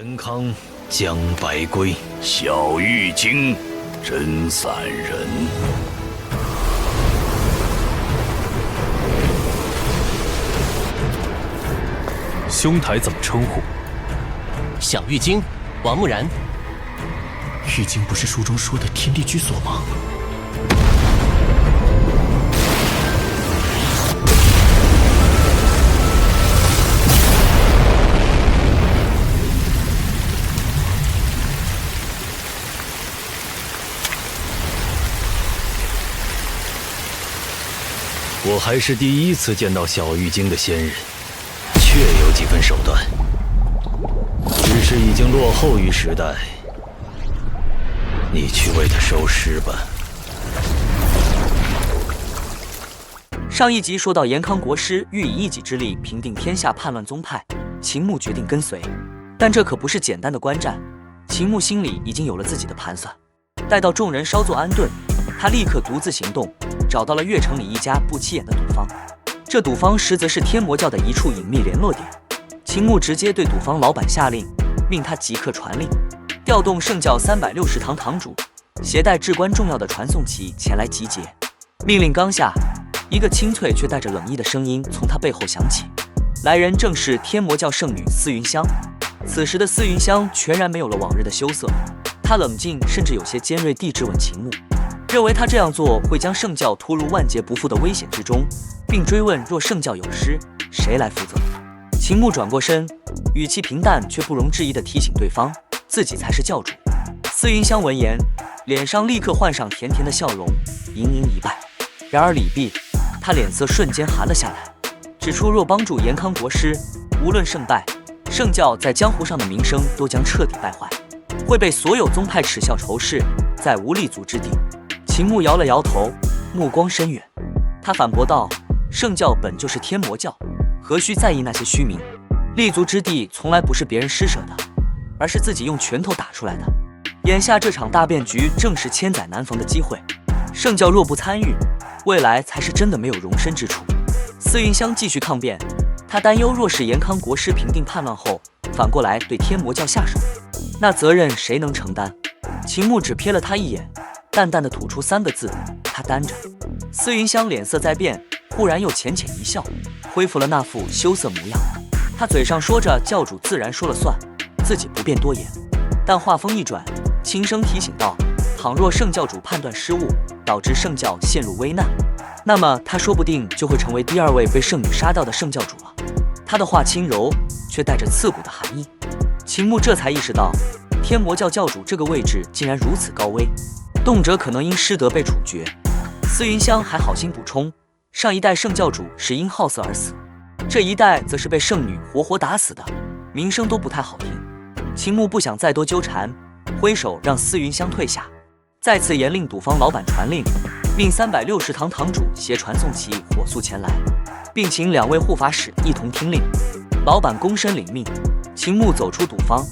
严康将白归，小玉京真散人。兄台怎么称呼？小玉京，王木然。玉京不是书中说的天地居所吗？我还是第一次见到小玉京的仙人，确有几分手段，只是已经落后于时代。你去为他收尸吧。上一集说到严康国师欲以一己之力平定天下叛乱宗派，秦牧决定跟随，但这可不是简单的观战。秦牧心里已经有了自己的盘算，待到众人稍作安顿，他立刻独自行动，找到了越城里一家不起眼的赌坊。这赌坊实则是天魔教的一处隐秘联络点。秦牧直接对赌坊老板下令，命他即刻传令，调动圣教360堂堂主，携带至关重要的传送旗前来集结。命令刚下，一个清脆却带着冷意的声音从他背后响起，来人正是天魔教圣女司云香。此时的司云香全然没有了往日的羞涩，她冷静甚至有些尖锐地质问秦牧，认为他这样做会将圣教拖入万劫不复的危险之中，并追问若圣教有失，谁来负责。秦牧转过身，语气平淡却不容置疑地提醒对方，自己才是教主。司云香闻言，脸上立刻换上甜甜的笑容，盈盈一拜。然而礼毕，他脸色瞬间寒了下来，指出若帮助严康国师，无论胜败，圣教在江湖上的名声都将彻底败坏，会被所有宗派耻笑仇视，再无立足之地。秦牧摇了摇头，目光深远。他反驳道：圣教本就是天魔教，何须在意那些虚名？立足之地从来不是别人施舍的，而是自己用拳头打出来的。眼下这场大变局正是千载难逢的机会，圣教若不参与，未来才是真的没有容身之处。司云香继续抗辩，他担忧若是严康国师平定叛乱后，反过来对天魔教下手，那责任谁能承担？秦牧只瞥了他一眼，淡淡的吐出3个字：他担着。司云香脸色在变，忽然又浅浅一笑，恢复了那副羞涩模样。他嘴上说着教主自然说了算，自己不便多言，但话锋一转，轻声提醒道：倘若圣教主判断失误，导致圣教陷入危难，那么他说不定就会成为第2位被圣女杀掉的圣教主了。他的话轻柔，却带着刺骨的含义。秦牧这才意识到，天魔教教主这个位置竟然如此高危，动辄可能因失德被处决。司云香还好心补充，上一代圣教主是因好色而死，这一代则是被圣女活活打死的，名声都不太好听。秦牧不想再多纠缠，挥手让司云香退下，再次严令赌坊老板传令，命360堂堂主携传送旗火速前来，并请2位护法使一同听令。老板躬身领命，秦牧走出赌坊，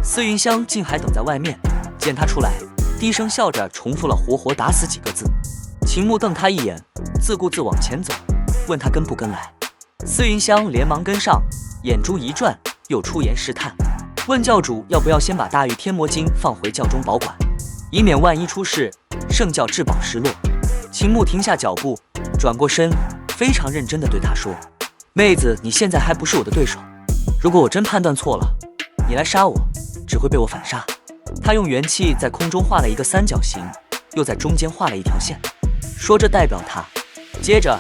司云香竟还等在外面，见他出来，低声笑着重复了活活打死几个字。秦牧瞪他一眼，自顾自往前走，问他跟不跟来。司云香连忙跟上，眼珠一转，又出言试探，问教主要不要先把大玉天魔经放回教中保管，以免万一出事，圣教至宝失落。秦牧停下脚步，转过身，非常认真地对他说：妹子，你现在还不是我的对手，如果我真判断错了，你来杀我，只会被我反杀。他用元气在空中画了一个3角形，又在中间画了一条线，说着代表他。接着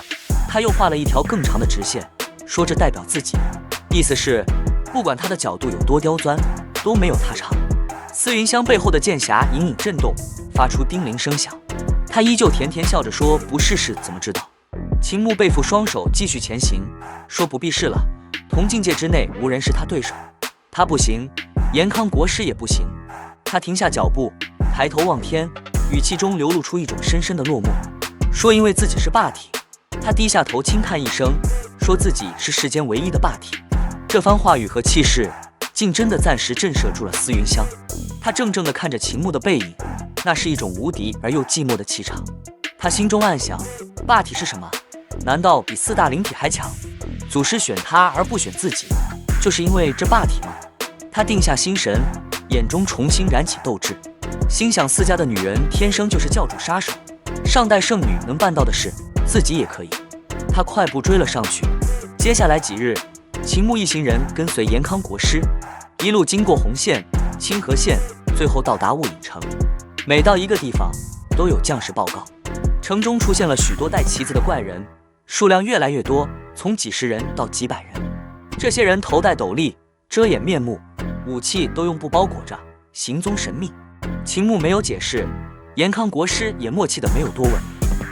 他又画了一条更长的直线，说着代表自己，意思是不管他的角度有多刁钻，都没有他长。司云香背后的剑匣隐隐震动，发出叮铃声响。他依旧甜甜笑着说：不试试怎么知道？秦牧背负双手继续前行，说不必试了，同境界之内无人是他对手。他不行，严康国师也不行。他停下脚步，抬头望天，语气中流露出一种深深的落寞，说因为自己是霸体。他低下头轻叹一声，说自己是世间唯一的霸体。这番话语和气势，竟真的暂时震慑住了司云香。他怔怔地看着秦牧的背影，那是一种无敌而又寂寞的气场。他心中暗想，霸体是什么？难道比4大灵体还强？祖师选他而不选自己，就是因为这霸体吗？他定下心神，眼中重新燃起斗志，心想4家的女人天生就是教主杀手，上代圣女能办到的事，自己也可以。他快步追了上去。接下来几日，秦牧一行人跟随延康国师，一路经过红县、清河县，最后到达雾隐城。每到一个地方，都有将士报告，城中出现了许多带旗子的怪人，数量越来越多，从几十人到几百人。这些人头戴斗笠，遮掩面目，武器都用布包裹着，行踪神秘。秦牧没有解释，延康国师也默契的没有多问。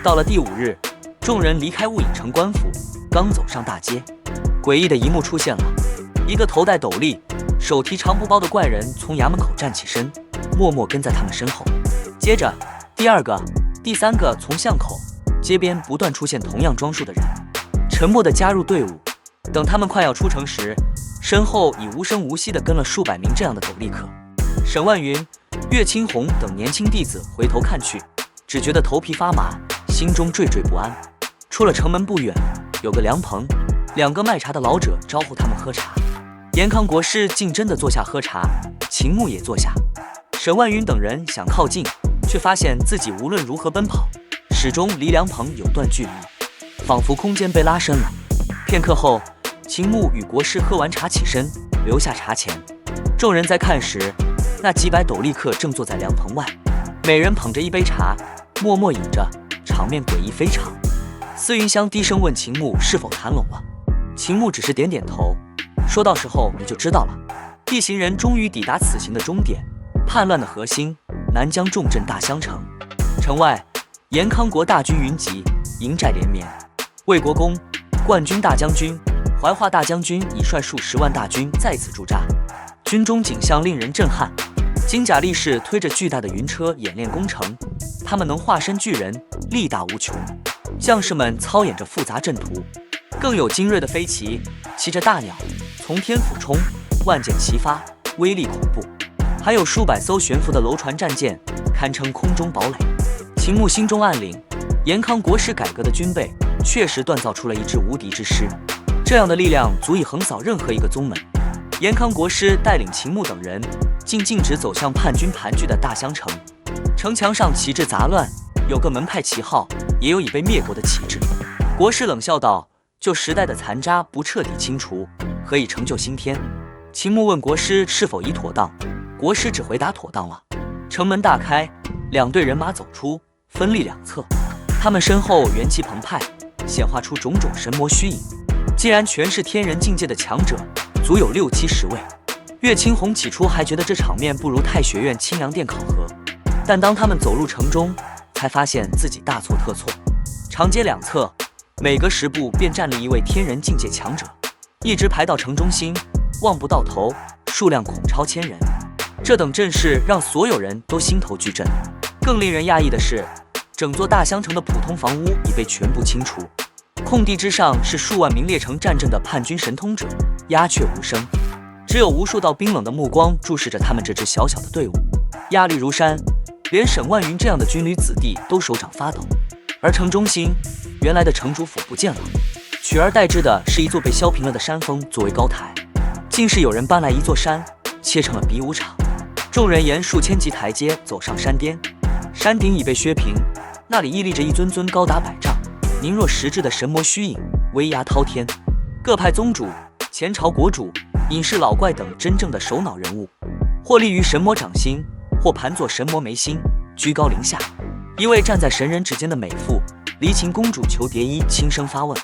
到了第5日，众人离开雾隐城官府，刚走上大街，诡异的一幕出现了。一个头戴斗笠、手提长布包的怪人从衙门口站起身，默默跟在他们身后。接着，第2个、第3个从巷口、街边不断出现同样装束的人，沉默地加入队伍。等他们快要出城时，身后已无声无息地跟了数百名这样的斗笠客。沈万云、岳青红等年轻弟子回头看去，只觉得头皮发麻，心中惴惴不安。出了城门不远，有个凉棚，2个卖茶的老者招呼他们喝茶。延康国师竟真的坐下喝茶，秦牧也坐下。沈万云等人想靠近，却发现自己无论如何奔跑，始终离凉棚有段距离，仿佛空间被拉伸了。片刻后，秦牧与国师喝完茶起身，留下茶钱。众人在看时，那几百斗笠客正坐在凉棚外，每人捧着一杯茶，默默饮着，场面诡异非常。司云香低声问秦牧是否谈拢了，秦牧只是点点头，说到时候你就知道了。一行人终于抵达此行的终点，叛乱的核心南疆重镇大襄城。城外，延康国大军云集，营寨连绵。魏国公、冠军大将军、怀化大将军已率数10万大军在此驻扎，军中景象令人震撼。金甲力士推着巨大的云车演练攻城，他们能化身巨人，力大无穷。将士们操演着复杂阵图，更有精锐的飞骑骑着大鸟从天俯冲，万箭齐发，威力恐怖。还有数百艘悬浮的楼船战舰，堪称空中堡垒。秦牧心中暗领，延康国师改革的军备确实锻造出了一支无敌之师，这样的力量足以横扫任何一个宗门。延康国师带领秦牧等人竟径直走向叛军盘踞的大襄城，城墙上旗帜杂乱，有个门派旗号，也有已被灭国的旗帜。国师冷笑道：就时代的残渣不彻底清除，何以成就新天？秦牧问国师是否已妥当，国师只回答妥当了。城门大开，2队人马走出，分立2侧，他们身后元气澎湃，显化出种种神魔虚影，竟然全是天人境界的强者，足有60-70位。岳青红起初还觉得这场面不如太学院清凉殿考核，但当他们走入城中，才发现自己大错特错。长街2侧，每隔10步便站立一位天人境界强者，一直排到城中心，望不到头，数量恐超1000人。这等阵势让所有人都心头巨震。更令人讶异的是，整座大襄城的普通房屋已被全部清除，空地之上是数万名列城战阵的叛军神通者，鸦雀无声，只有无数道冰冷的目光注视着他们这支小小的队伍，压力如山，连沈万云这样的军旅子弟都手掌发抖。而城中心，原来的城主府不见了，取而代之的是一座被削平了的山峰作为高台，竟是有人搬来一座山，切成了比武场。众人沿数千级台阶走上山巅，山顶已被削平，那里屹立着一尊尊高达100丈、凝若实质的神魔虚影，威压滔天。各派宗主、前朝国主、隐士老怪等真正的首脑人物，或立于神魔掌心，或盘坐神魔眉心，居高临下。一位站在神人指尖的美妇离秦公主裘蝶衣轻声发问，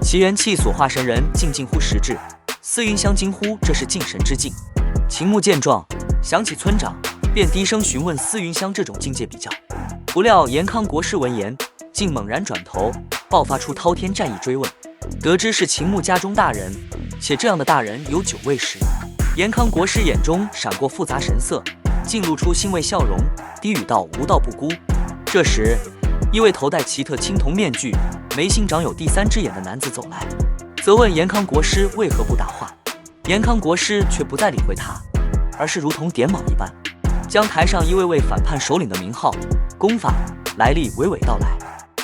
其元气所化神人竟近乎实质。司云香惊呼这是敬神之境。秦牧见状，想起村长，便低声询问司云香这种境界比较。不料延康国师闻言，竟猛然转头，爆发出滔天战意追问。得知是秦牧家中大人，且这样的大人有9位时，延康国师眼中闪过复杂神色，竟露出欣慰笑容，低语道：无道不孤。这时，一位头戴奇特青铜面具、眉心长有第3只眼的男子走来，责问延康国师为何不答话。延康国师却不再理会他，而是如同点卯一般，将台上一位位反叛首领的名号、功法、来历娓娓道来。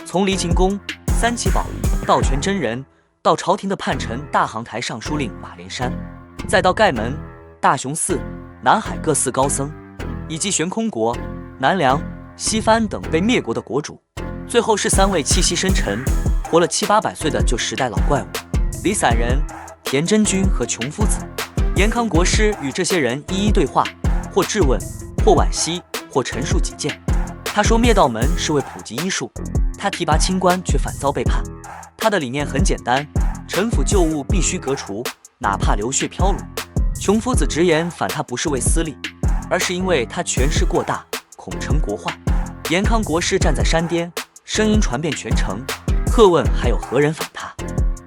从离秦公、三奇宝、道全真人，到朝廷的叛臣大行台尚书令马连山，再到盖门、大雄寺、南海各寺高僧，以及玄空国、南梁、西番等被灭国的国主。最后是3位气息深沉、活了700-800岁的旧时代老怪物：李散人、田真君和穷夫子。延康国师与这些人一一对话，或质问，或惋惜，或陈述己见。他说灭道门是为普及医术，他提拔清官却反遭背叛。他的理念很简单，陈腐旧物必须革除，哪怕流血飘橹。穷夫子直言反他不是为私利，而是因为他权势过大，恐成国患。延康国师站在山巅，声音传遍全城，喝问还有何人反他。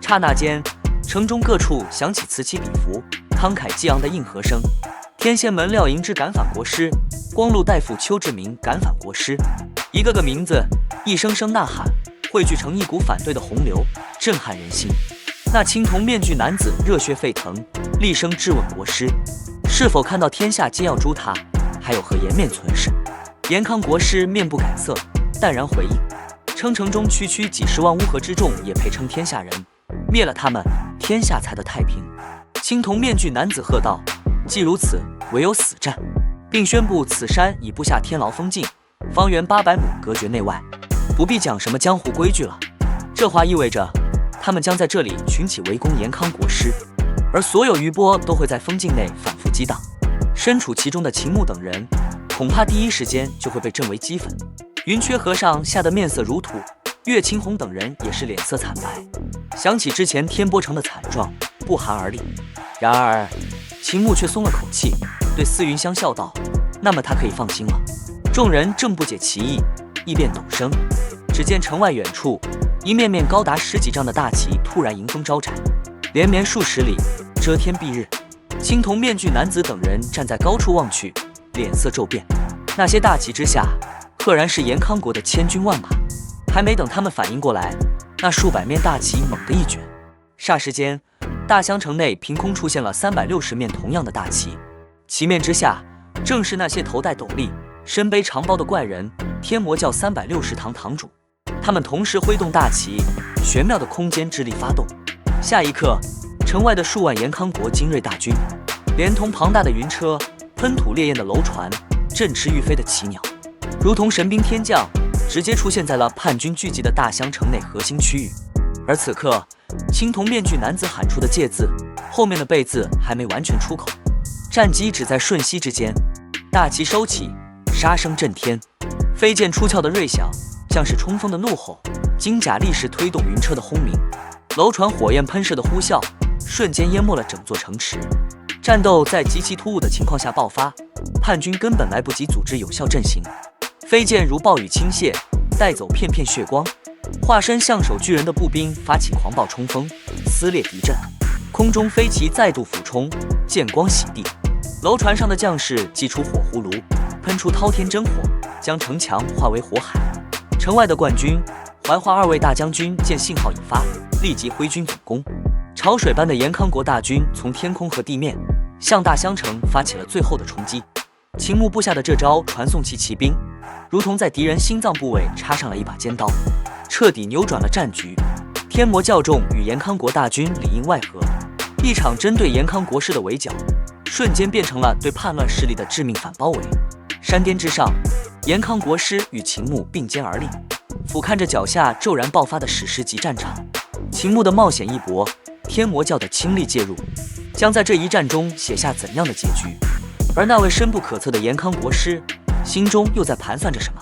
刹那间，城中各处响起此起彼伏、慷慨激昂的应和声。天仙门廖迎之赶返国师，光禄大夫邱志明赶返国师，一个个名字，一声声呐喊，汇聚成一股反对的洪流，震撼人心。那青铜面具男子热血沸腾，厉声质问国师：是否看到天下皆要诛他，还有何颜面存世？延康国师面不改色，淡然回应，称城中区区几十万乌合之众也配称天下人，灭了他们，天下才得太平。青铜面具男子喝道：既如此，唯有死战，并宣布此山已布下天牢封禁，方圆800亩隔绝内外，不必讲什么江湖规矩了。这话意味着他们将在这里群起围攻延康国师，而所有余波都会在封禁内反复激荡。身处其中的秦牧等人恐怕第一时间就会被震为齑粉。云缺和尚吓得面色如土，岳青红等人也是脸色惨白，想起之前天波城的惨状，不寒而栗。然而秦牧却松了口气，对司云香笑道：那么他可以放心了。众人正不解其意，异变陡生，只见城外远处一面面高达10几丈的大旗突然迎风招展，连绵数十里，遮天蔽日。青铜面具男子等人站在高处望去，脸色骤变。那些大旗之下，赫然是延康国的千军万马。还没等他们反应过来，那数百面大旗猛地一卷，霎时间，大襄城内凭空出现了360面同样的大旗，旗面之下正是那些头戴斗笠、身背长包的怪人，天魔教360堂堂主。他们同时挥动大旗，玄妙的空间之力发动。下一刻，城外的数万延康国精锐大军，连同庞大的云车、喷吐烈焰的楼船、振翅欲飞的奇鸟，如同神兵天降，直接出现在了叛军聚集的大襄城内核心区域。而此刻，青铜面具男子喊出的戒字，后面的备字还没完全出口，战机只在瞬息之间。大旗收起，杀声震天，飞剑出鞘的锐响，像是冲锋的怒吼，金甲力士推动云车的轰鸣，楼船火焰喷射的呼啸，瞬间淹没了整座城池。战斗在极其突兀的情况下爆发，叛军根本来不及组织有效阵型，飞剑如暴雨倾泻，带走片片血光。化身象手巨人的步兵发起狂暴冲锋，撕裂敌阵，空中飞旗再度俯冲，剑光洗地。楼船上的将士祭出火葫芦，喷出滔天真火，将城墙化为火海。城外的冠军、怀化2位大将军见信号已发，立即挥军总攻。潮水般的延康国大军从天空和地面向大襄城发起了最后的冲击。秦牧布下的这招传送骑骑兵，如同在敌人心脏部位插上了一把尖刀，彻底扭转了战局。天魔教众与延康国大军里应外合，一场针对延康国师的围剿，瞬间变成了对叛乱势力的致命反包围。山巅之上，延康国师与秦牧并肩而立，俯瞰着脚下骤然爆发的史诗级战场。秦牧的冒险一搏，天魔教的倾力介入，将在这一战中写下怎样的结局？而那位深不可测的延康国师，心中又在盘算着什么？